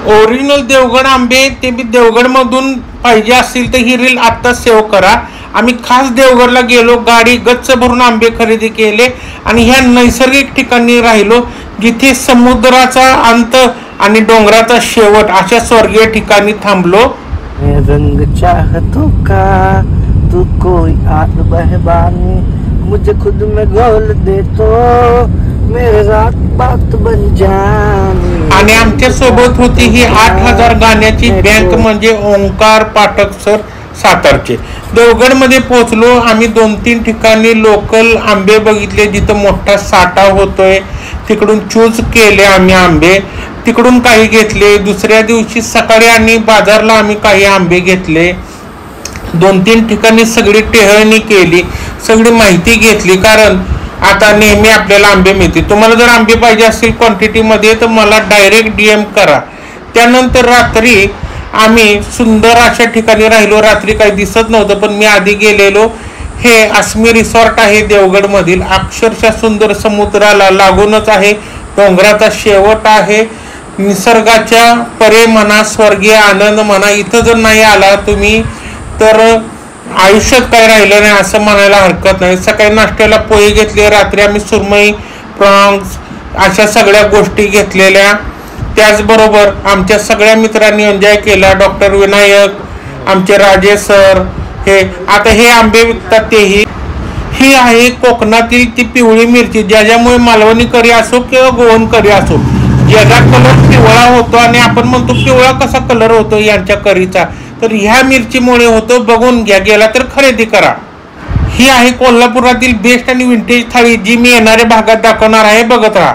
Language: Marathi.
ओरिजिनल देवगड आंबे ते बी देवगडमधून पाहिजे असतील तर ही रील आत्ताच सेव्ह करा. आम्ही खास देवगडला गेलो, गाडी गच्च भरून आंबे खरेदी केले आणि ह्या नैसर्गिक ठिकाणी राहिलो जिथे समुद्राचा अंत आणि डोंगराचा शेवट अशा स्वर्गीय ठिकाणी थांबलो. रंग चाहतों का तू कोई आग बहबानी मुझे खुद में घोल दे तो मेरे रात बात बन जानी. आणि आमच्या सोबत होती ही 8,000 गाण्याची बँक म्हणजे ओंकार पाठक सर सातारचे. देवगड मध्ये पोहोचलो आम्ही. 2-3 ठिकाणी लोकल आंबे बघितले जिथं मोठा साठा होतोय. तिकडून चूज केले आम्ही आंबे, तिकडून काही घेतले. दुसऱ्या दिवशी सकाळी आणि बाजारला आम्ही काही आंबे घेतले. 2-3 ठिकाणी सगळी टेहळणी केली, सगळी माहिती घेतली. कारण आता नेहमी आपल्याला आंबे मिळते. तुम्हाला जर आंबे पाहिजे असतील क्वांटिटीमध्ये तर मला डायरेक्ट DM करा. त्यानंतर रात्री आम्ही सुंदर अशा ठिकाणी राहिलो. रात्री काही दिसत नव्हतं पण मी आधी गेलेलो. हे अस्मी रिसॉर्ट आहे देवगड मधील. अक्षरशः सुंदर, समुद्राला लागूनच आहे, डोंगराचा शेवट आहे, निसर्गाच्या परे म्हणा, स्वर्गीय आनंद म्हणा. इथं जर नाही आला तुम्ही तर आयुष्यात काय राहिलं नाही असं म्हणायला हरकत नाही. सकाळी नाश्त्याला पोहे घेतले, रात्री आम्ही सुरमई, प्रॉन्स अशा सगळ्या गोष्टी घेतलेल्या. त्याचबरोबर आमच्या सगळ्या मित्रांनी एन्जॉय केला. डॉक्टर विनायक, आमचे राजेश सर, हे आता हे आंबे विकतात तेही. ही आहे कोकणातील ती पिवळी मिरची ज्याच्यामुळे मालवणी करी असो किंवा गोवन करी असो ज्याचा कलर पिवळा होतो आणि आपण म्हणतो पिवळा कसा कलर होतो यांच्या करीचा, तर ह्या मिरचीमुळे होतो. बघून घ्या, गेला तर खरेदी करा. ही आहे कोल्हापुरातील बेस्ट आणि विंटेज थाळी जी मी येणाऱ्या भागात दाखवणार आहे, बघत राहा.